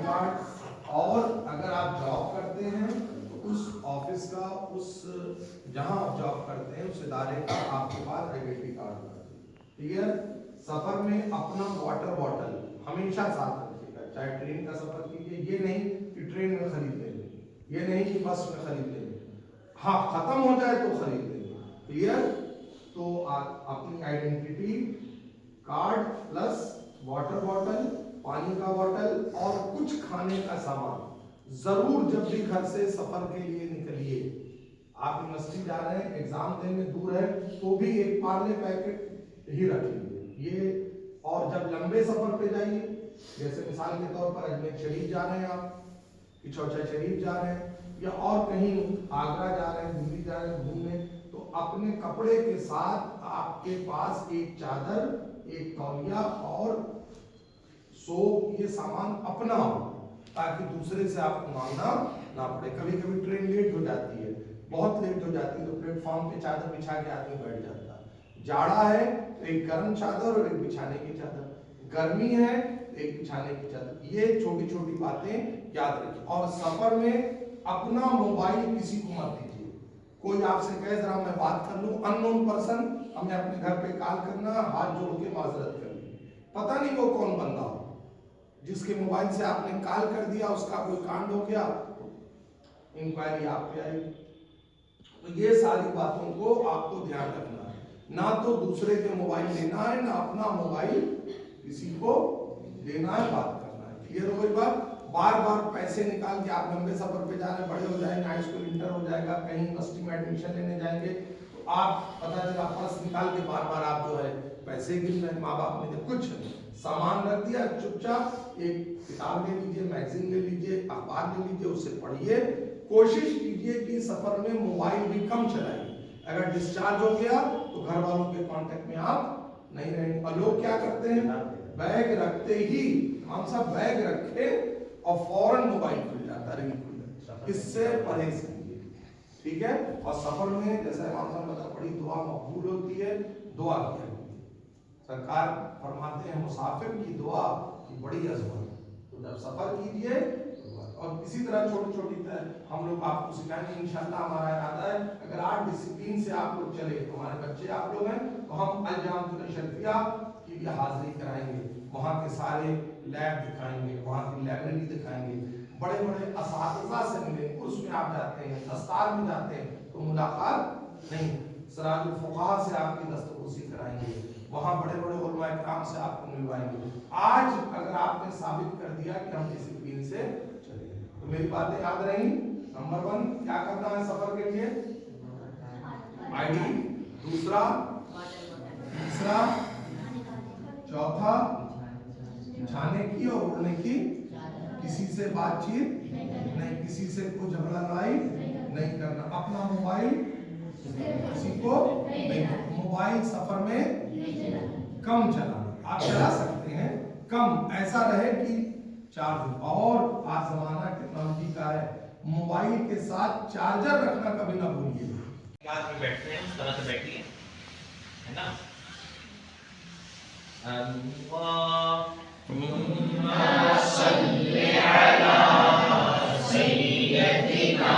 Card. اور اگر آپ جاب کرتے ہیں تو اس آفس کا، اس جہاں آپ جاب کرتے ہیں اس ادارے کا آپ کے پاس آئیڈینٹی کارڈ ہونا چاہیے. ٹھیک ہے. سفر میں اپنا واٹر بوٹل ہمیشہ ساتھ رکھیے گا. چاہے ٹرین کا سفر کیجیے، یہ نہیں کہ ٹرین میں خرید لیں گے، یہ نہیں کہ بس میں خرید لیں گے، ہاں ختم ہو جائے تو خرید لیں گے. کلیئر. تو اپنی identity card plus water bottle, پانی کا بوٹل اور کچھ کھانے کا سامان ضرور جب بھی گھر سے سفر کے لیے نکلیے. آپ یونیورسٹی جا رہے ہیں، ایگزام دینے دور ہے تو بھی ایک پارلے پیکٹ ہی رکھ لیجیے یہ. اور جب لمبے سفر پہ جائیے، جیسے مثال کے طور پر اجمیر شریف جا رہے ہیں آپ، کہ چوچا شریف جا رہے ہیں، یا اور کہیں آگرہ جا رہے ہیں، دلی جا رہے ہیں گھومنے، تو اپنے کپڑے کے ساتھ آپ کے پاس ایک چادر، ایک تولیہ اور سوپ، یہ سامان اپنا ہو تاکہ دوسرے سے آپ کو مانگنا نہ پڑے. کبھی کبھی ٹرین لیٹ ہو جاتی ہے، بہت لیٹ ہو جاتی ہے، تو پلیٹ فارم پہ چادر بچھا کے آدمی بیٹھ جاتا ہے. جاڑا ہے تو ایک گرم چادر اور ایک بچھانے کی چادر، گرمی ہے ایک بچھانے کی چادر. یہ چھوٹی چھوٹی باتیں یاد رکھیں. اور سفر میں اپنا موبائل کسی کو مت دیجیے. کوئی آپ سے کہے ذرا میں بات کر لوں، ان نون پرسن، ہمیں اپنے گھر پہ کال کرنا، ہاتھ جوڑ کے معذرت کرنی، پتہ نہیں وہ کون بندہ ہو جس کے موبائل سے آپ نے کال کر دیا، اس کا کوئی کانڈ ہو گیا، انکوائری آپ پہ آئی. تو یہ ساری باتوں کو آپ کو دھیان رکھنا ہے. نہ تو دوسرے کے موبائل لینا ہے، نہ اپنا موبائل کسی کو دینا ہے، بات کرنا ہے. کلیئر ہو گئی بات. بار بار پیسے نکال کے آپ لمبے سفر پہ جا رہے ہیں، بڑے ہو جائیں گے، ہائی اسکول انٹر ہو جائے گا، کہیں یونیورسٹی میں ایڈمیشن لینے جائیں گے تو آپ پتہ چلا پرس نکال کے بار بار آپ جو ہے پیسے گن رہے ہیں. ماں باپ نے کچھ سامان رکھ دیا، چپ چاپ ایک کتاب لے لیجیے، میگزین لے لیجیے، اخبار لے لیجیے، اسے پڑھیے. کوشش کیجیے کہ سفر میں موبائل بھی کم چلائیے. اگر ڈسچارج ہو گیا تو گھر والوں کے کانٹیکٹ میں آپ نہیں رہیں گے. اور لوگ کیا کرتے ہیں، بیگ رکھتے ہی، ہم سب بیگ رکھے اور فوراً موبائل کھل جاتا ہے، رنگ کھل جاتا ہے. اس سے پرہیز کیجیے. ٹھیک ہے. اور سفر میں جیسے امام صاحب بتا، بڑی دعا مقبول ہوتی ہے، دعا کیا ہوتی ہے. سرکار فرماتے ہیں مسافر کی دعا کی بڑی عظمت ہے. تو جب سفر کیجیے، اور اسی طرح چھوٹی چھوٹی ہم لوگ آپ کو سکھائیں گے. انشاءاللہ ہمارا ارادہ ہے اگر آپ ڈسپلین سے آپ لوگ چلے، ہمارے بچے آپ لوگ ہیں، تو ہم الجامعۃ الاشرفیہ کی بھی حاضری کرائیں گے، وہاں کے سارے لیب دکھائیں گے، وہاں کی لائبریری دکھائیں گے، بڑے بڑے اساتذہ سے ملیں. اس میں آپ جاتے ہیں، دستار میں جاتے ہیں تو ملاقات نہیں، سراج الفقہاء سے آپ کی دسترسی کرائیں گے، وہاں بڑے بڑے علماء کرام سے آپ کو ملوائیں گے. آج اگر آپ نے ثابت کر دیا کہ ہم ڈسپلین سے چلیں تو میری باتیں یاد رہیں. نمبر 1 کیا کرنا ہے سفر کے لیے؟ I D. دوسرا، تیسرا، چوتھا بچھانے کی اور اڑنے کی، کسی سے بات چیت نہیں، کسی سے کوئی جھگڑا لڑائی نہیں کرنا. اپنا موبائل کسی کو نہیں. موبائل سفر میں کم چلانا. آپ چلا سکتے ہیں کم، ایسا رہے کہ چارج. اور آج زمانہ ٹیکنالوجی کا ہے، موبائل کے ساتھ چارجر رکھنا کبھی نہ بھولیے. کلاس میں بیٹھتے ہیں اس طرح سے بیٹھیے، ہے نا. اللہم صل علی سیدنا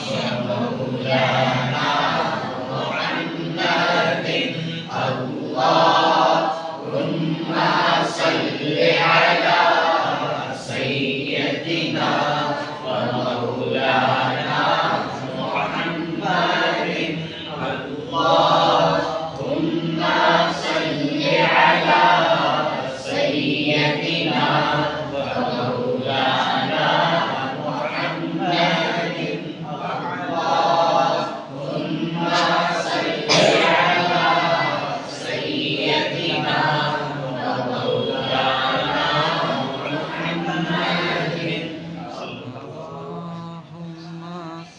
مولانا محمد. اللہم صل علی سیدنا مولانا محمد. اللہم صل علی سیدنا مولانا محمد. اللہم صل علی سیدنا مولانا محمد.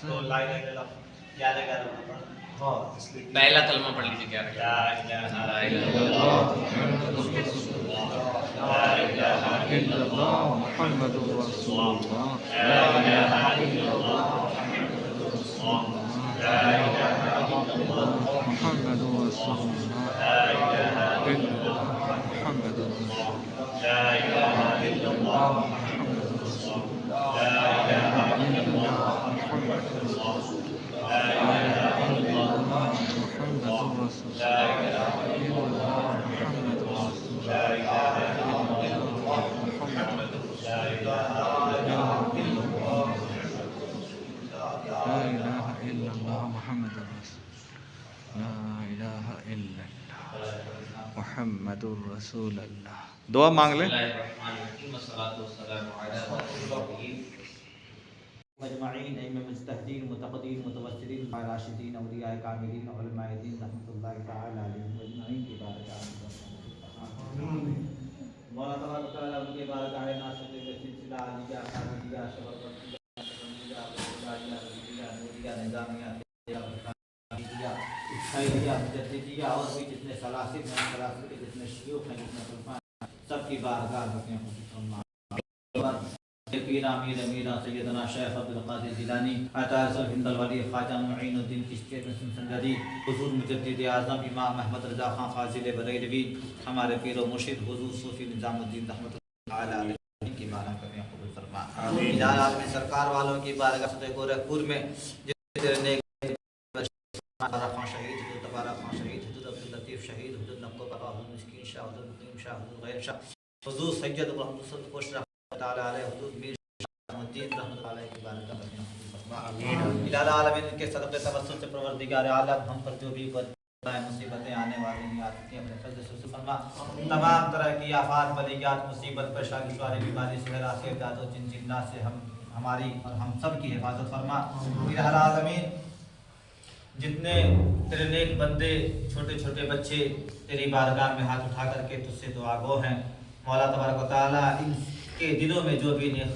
تو لا الہ الا اللہ یاد ہے. ہاں، پہلا کلمہ پڑھ لیجیے. کیا لا الہ الا اللہ لا الہ الا اللہ محمد رسول اللہ. لا الہ الا اللہ لا الہ الا اللہ محمد رسول اللہ. لا الہ الا اللہ محمد رسول اللہ. لا الہ الا اللہ محمد رسول لا إله إلا الله محمد رسول لا إله إلا الله محمد رسول اللہ. دعا مانگ لیں. مجمعین ائمہ مجتہدین متقدین متوسلین راشدین اولیاء کاملین علماء دین رحمۃ اللہ تعالی علیہم اجمعین کی بارگاہ میں مولا تبارک و تعالی ان کے بارگاہ ناصرۃ سلسلہ عالیہ قادریہ شبابیہ نوریہ نظامیہ خیریہ مجددیہ اور بھی جتنے سلاسل ہیں سلاسل کے جتنے شیوخ ہیں جتنے خلفاء ہیں سب کی بارگاہ میں اپنے پیر امیر امیرہ سیدنا شیخ عبدالقادر جیلانی عطا الہند الولی خواجہ معین الدین چشتی سنجدی حضور مجدد اعظم امام احمد رضا خان فاضل بریلوی ہمارے پیر و مرشد حضور صوفی نظام الدین رحمۃ اللہ علیہ کی بارگاہ کریں قبول فرما. ادارہ عالم سرکار والوں کی بارگاہ سے گورکھپور میں جتنے خان شہید حضرت تبارہ خان شہید حضرت عبداللطیف شہید حضرت نقو بابا حضرت مسکین شاہ حضرت مقیم شاہ حضرت غیر شاہ حضور سید محمد صلی خوش رحمۃ تعالی علیہ حضور میر شاہ الدین رحمۃ اللہ علیہ کی بارگاہ میں قبول فرما. الہ العالمین کے صدقے توسل سے پروردگار عالم ہم پر جو بھی مصیبتیں آنے والی ہیں آتی ہیں اپنے فضل سے فرما. تمام طرح کی آفات بلیات مصیبت پریشانی دشواری بیماری سے حراسیت داد و جن جنات سے ہماری اور ہم سب کی حفاظت فرما. الہ العالمین جتنے تیرے نیک بندے چھوٹے چھوٹے بچے تیری بارگاہ میں ہاتھ اٹھا کر کے تجھ سے دعا گو ہیں مولا تبارک و تعالی ان کے دلوں میں جو بھی نیک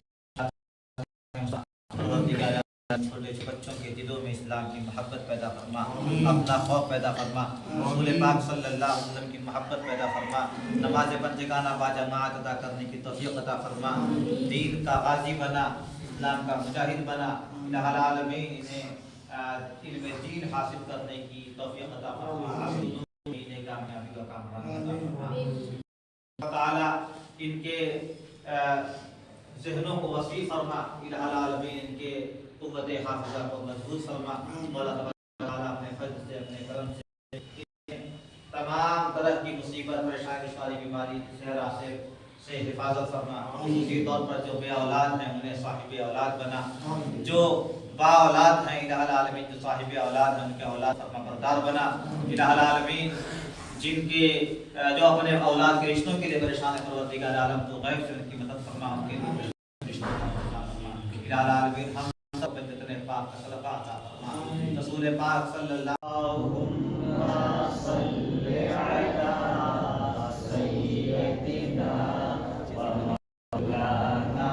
چھوٹے بچوں کے دلوں میں اسلام کی محبت پیدا فرما اپنا خوف پیدا فرما رسول پاک صلی اللہ علیہ وسلم کی محبت پیدا فرما نماز پنجگانہ باجماعت ادا کرنے کی توفیق عطا فرما دین کا غازی بنا اسلام کا مجاہد بنا الہ العالمین انہیں علم دین حاصل کرنے کی توفیق عطا فرما انہیں کامیابی کا کامران عطا فرما تعالی ان کے ذہنوں کو وسیع فرما الہ العالمین ان کے قوت حافظہ کو مضبوط فرما مولا تعالی اپنے فضل سے اپنے کرم سے تمام طرح کی مصیبت پریشانی دشواری بیماری صحرا سے حفاظت فرما. خصوصی طور پر جو بے اولاد ہیں انہیں صاحب اولاد بنا جو با اولاد ہیں الہ العالمین جو صاحب اولاد ہیں ان کے اولاد فرما بردار بنا. الہ العالمین جن کے جو اپنے اولاد کے رشتوں کے لیے پریشان ہے پروردگار عالم تو غیب سے ان کی مدد فرما ان کے لیے رشتوں کا الہ العالمین ہم سب پہ جتنے پاک کا صدقہ عطا فرما. رسول پاک صلی اللہ صلی علی سیدنا مولانا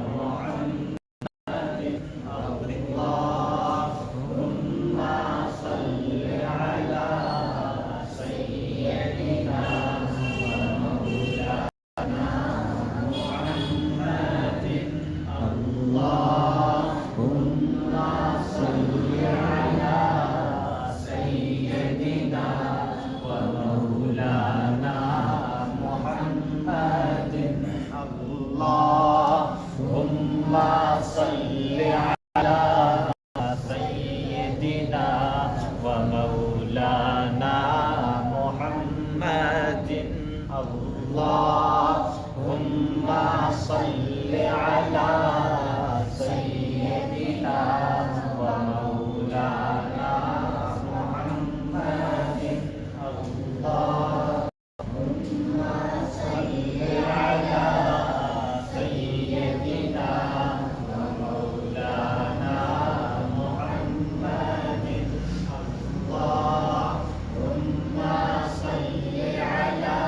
محمد اللہم صلی علی سیدنا مولانا محمد اللہم صلی علی سیدنا ومولانا محمد اللہم صلی علی سیدنا ومولانا محمد اللہم صلی علی سیدنا ومولانا محمد اللہم صلی علی سیدنا ومولانا محمد اللہم صلی علی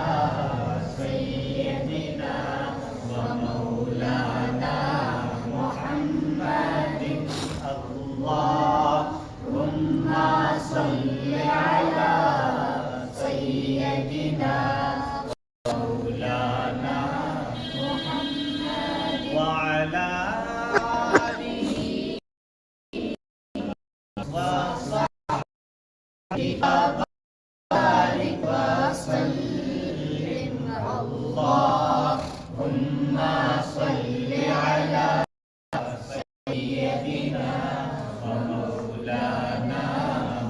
سیدنا ومولانا محمد اللہم صلی علی سیدنا مولانا محمد وعلی آلہ وصحبہ وبارک وسلم اللہم صلی علی سیدنا ومولانا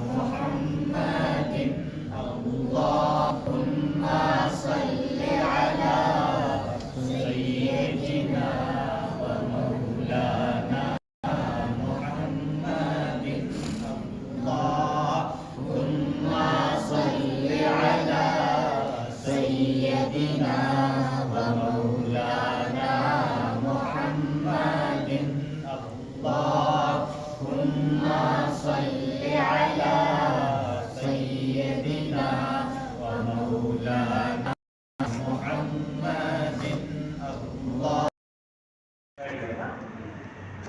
محمد اللہم صلی علی سیدنا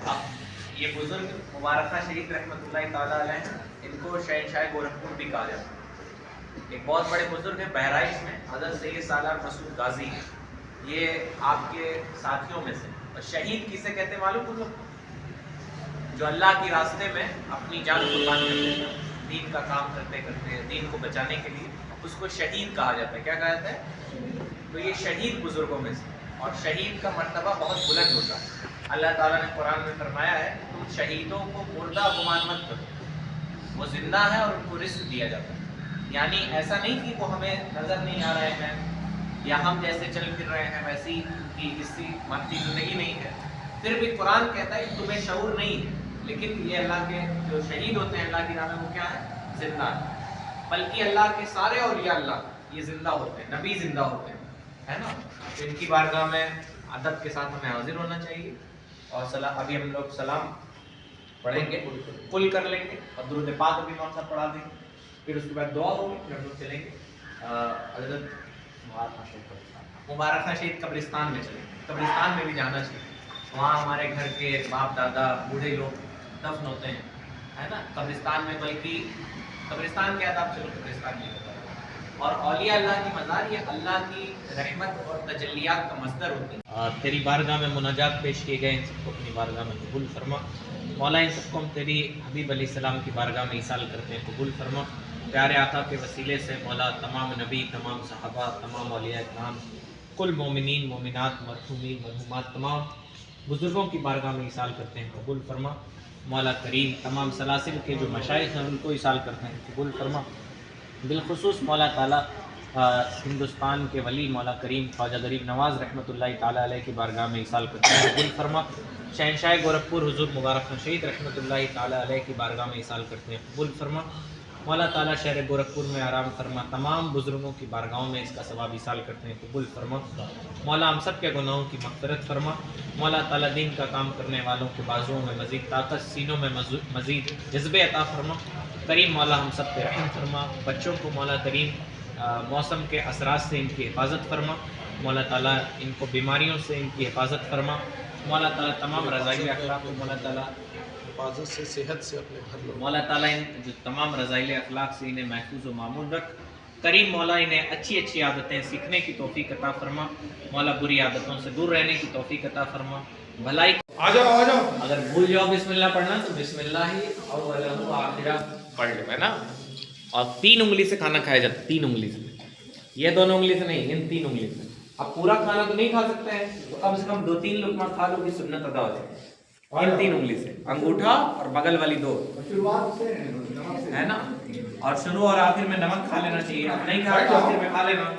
اب یہ بزرگ مبارکہ شہید رحمۃ اللہ تعالیٰ علیہ، ان کو شہنشاہ گورکھپور بھی کہا جاتا ہے۔ ایک بہت بڑے بزرگ ہیں بہرائچ میں، حضرت سید سالار مسعود غازی ہیں، یہ آپ کے ساتھیوں میں سے۔ اور شہید کسے کہتے ہیں معلوم بزرگ؟ جو اللہ کے راستے میں اپنی جان قربان کر دیتا ہے، دین کا کام کرتے کرتے دین کو بچانے کے لیے، اس کو شہید کہا جاتا ہے۔ کیا کہا جاتا ہے؟ تو یہ شہید بزرگوں میں سے، اور شہید کا مرتبہ بہت بلند ہوتا ہے۔ اللہ تعالیٰ نے قرآن میں فرمایا ہے تم شہیدوں کو مردہ گمان مت کرو، وہ زندہ ہے اور ان کو رزق دیا جاتا ہے۔ یعنی ایسا نہیں کہ وہ ہمیں نظر نہیں آ رہے ہیں یا ہم جیسے چل پھر رہے ہیں ویسی کی کسی مادی زندگی نہیں ہے، پھر بھی قرآن کہتا ہے کہ تمہیں شعور نہیں ہے، لیکن یہ اللہ کے جو شہید ہوتے ہیں اللہ کی راہ میں وہ کیا ہے؟ زندہ ہے۔ بلکہ اللہ کے سارے اولیاء اللہ یہ زندہ ہوتے ہیں، نبی زندہ ہوتے ہیں، ہے نا؟ تو ان کی بارگاہ میں ادب کے ساتھ ہمیں حاضر ہونا چاہیے، اور ابھی ہم لوگ سلام پڑھیں گے، کل کر لیں گے، اور درود پاک ابھی امام صاحب پڑھا دیں گے، پھر اس کے بعد دعا ہوگی، پھر ہم لوگ چلیں گے حضرت مبارکہ شہید قبرستان میں چلیں گے۔ قبرستان میں بھی جانا چاہیے، وہاں ہمارے گھر کے باپ دادا بوڑھے لوگ دفن ہوتے ہیں، ہے نا؟ قبرستان میں، بلکہ قبرستان کیا تھا، چلو قبرستان نہیں ہوتا، اور اولیاء اللہ کی مزار یہ اللہ کی رحمت اور تجلیات کا مصدر ہوتی ہے۔ تیری بارگاہ میں مناجات پیش کیے گئے، ان سب کو اپنی بارگاہ میں قبول فرما مولا، ان سب کو ہم تیری حبیب علیہ السلام کی بارگاہ میں ایصال کرتے ہیں، قبول فرما۔ پیارے آقا کے وسیلے سے مولا تمام نبی، تمام صحابہ، تمام اولیاء اکرام، کل مومنین مومنات، مرحومین مرحومات، تمام بزرگوں کی بارگاہ میں ایصال کرتے ہیں، قبول فرما مولا کریم۔ تمام سلاسل کے جو مشائخ ہیں ان کو ایصال کرتے ہیں، قبول فرما۔ بالخصوص مولا تعالیٰ ہندوستان کے ولی مولا کریم خواجہ غریب نواز رحمۃ اللہ تعالیٰ علیہ کی بارگاہ میں ایصال کرتے ہیں، قبول فرما۔ شہنشاہ گورکھپور حضور مبارک شہید رحمۃ اللہ تعالیٰ علیہ کی بارگاہ میں ایصال کرتے ہیں، قبول فرما۔ مولا تعالیٰ شہر گورکھپور میں آرام فرما، تمام بزرگوں کی بارگاہوں میں اس کا ثواب ایصال کرتے ہیں، قبول فرما۔ مولا ہم سب کے گناہوں کی مغفرت فرما۔ مولا تعالیٰ دین کا کام کرنے والوں کے بازوؤں میں مزید طاقت، سینوں میں مزید جذبے عطا فرما۔ کریم مولا ہم سب پہ رحم فرما۔ بچوں کو مولا کریم موسم کے اثرات سے ان کی حفاظت فرما، مولا تعالیٰ ان کو بیماریوں سے ان کی حفاظت فرما۔ مولا تعالیٰ تمام رضائل اخلاق کو مولا تعالیٰ حفاظت سے، صحت سے اپنے گھر لوگ، مولا تعالیٰ ان جو تمام رضائل اخلاق سے انہیں محفوظ و معمول رکھ۔ کریم مولا انہیں اچھی اچھی عادتیں سیکھنے کی توفیق عطا فرما، مولا بری عادتوں سے دور رہنے کی توفیق عطا فرما۔ بھلائی آ جاؤ آ جاؤ، اگر بھول جاؤ بسم اللہ پڑھنا تو بسم اللہ ہی اولہ و آخرہ پڑھ لو، ہے نا؟ اور 3 انگلی سے کھانا کھایا جاتا ہے، 3 انگلی سے، یہ دونوں انگلی سے نہیں، ان 3 انگلی سے۔ اب پورا کھانا تو نہیں کھا سکتے ہیں، تو کم سے کم 2-3 لقمہ کھا لو بھی سنت ادا ہو جائے۔ ان 3 انگلی سے، انگوٹھا اور بغل والی 2، ہے نا؟ اور شروع اور آخر میں نمک کھا لینا چاہیے، اب نہیں کھا تو آخر میں کھا لینا۔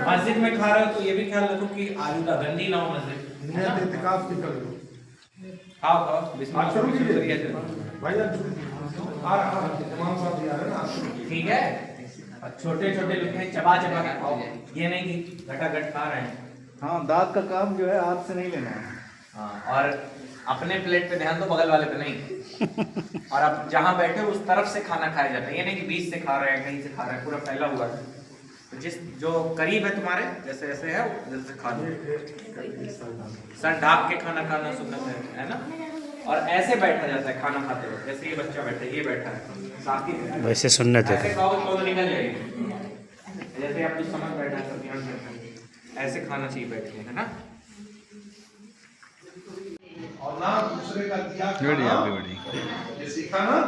مسجد میں کھا رہے ہو تو یہ بھی خیال رکھو کہ آلودہ گندی نہ ہو مسجد، نیت اعتکاف کی کر لو۔ کھاؤ کھاؤ بسم اللہ شروع شروع کیجیے کریے۔ بھائی، آ رہا امام صاحب بھی آ رہے ہیں نا، ٹھیک ہے، اور چھوٹے چھوٹے لقمے چبا چبا کے کھاؤ، یہ نہیں کہ گھٹا گھٹ کھا رہے ہیں۔ ہاں، دانت کا کام جو ہے ہاتھ سے نہیں لینا ہے۔ ہاں، اور اپنے پلیٹ پہ دھیان دو، بغل والے پہ نہیں۔ اور اب جہاں بیٹھے اس طرف سے کھانا کھایا جاتا ہے، یہ نہیں کہ بیچ سے کھا رہے ہیں، کہیں سے کھا رہے ہیں، پورا پھیلا ہوا ہے۔ تو جس جو قریب ہے تمہارے، جیسے ایسے ہے ادھر سے کھا لو، سر ڈھانپ کے کھانا کھانا سنت ہے نا؟ اور ایسے بیٹھا جاتا ہے کھانا کھاتے وقت، جیسے یہ بچہ بیٹھا ہے، یہ بیٹھا ہے ساتھی میں، ویسے سنت ایسے کھاؤ تو نکل جائے گی، جیسے آپ کو سمجھ بیٹھا ہے سب دھیان رکھیں، ایسے کھانا چاہیے بیٹھ کے، ہے نا؟ اور نہ دوسرے کا دیا کھانا، یہ سیکھا نا،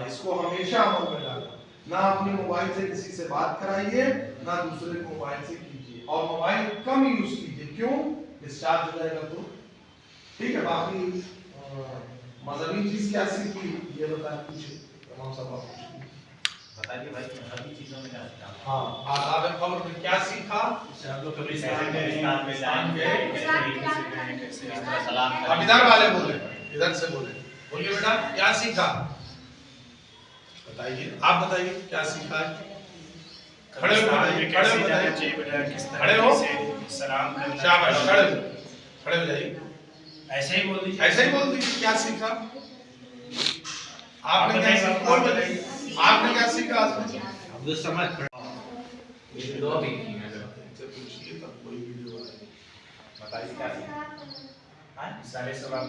اس کو ہمیشہ عمل میں ڈالنا۔ نہ اپنے موبائل سے کسی سے بات کرائیے، نہ دوسرے کو موبائل سے کیجیے، اور موبائل کم یوز کیجیے، کیوں؟ ڈسچارج ہو جائے گا تو ٹھیک ہے۔ باقی مذہبی چیز کیا سیکھی یہ بتائیں، پوچھے تمام سب آپ بتائیے بھائی، مذہبی چیزوں میں کیا سیکھا؟ ہاں، آداب قبر میں کیا سیکھا؟ ہم لوگ قبرستان میں جائیں گے، سلام اب ادھر والے بولے، ادھر سے بولے، بولیے بیٹا کیا سیکھا؟ بتائیے، آپ بتائیے کیا سیکھا ہے؟ کھڑے ہو بتائیے، کھڑے ہو بتائیے، کھڑے ہو، سلام کرنا، شاباش، کھڑے ہو جائیے، ایسے ہی بول دیجیے، ایسے ہی بول دیجیے کیا سیکھا؟ آپ نے کیا سیکھا؟ اور بتائیے آپ نے کیا سیکھا آج میں؟ عبد الصمد یہ دعا بھی کی ہے، سے پوچھیے تب کوئی ویڈیو آئے۔ بتائیے کیا سیکھا؟ سارے سوال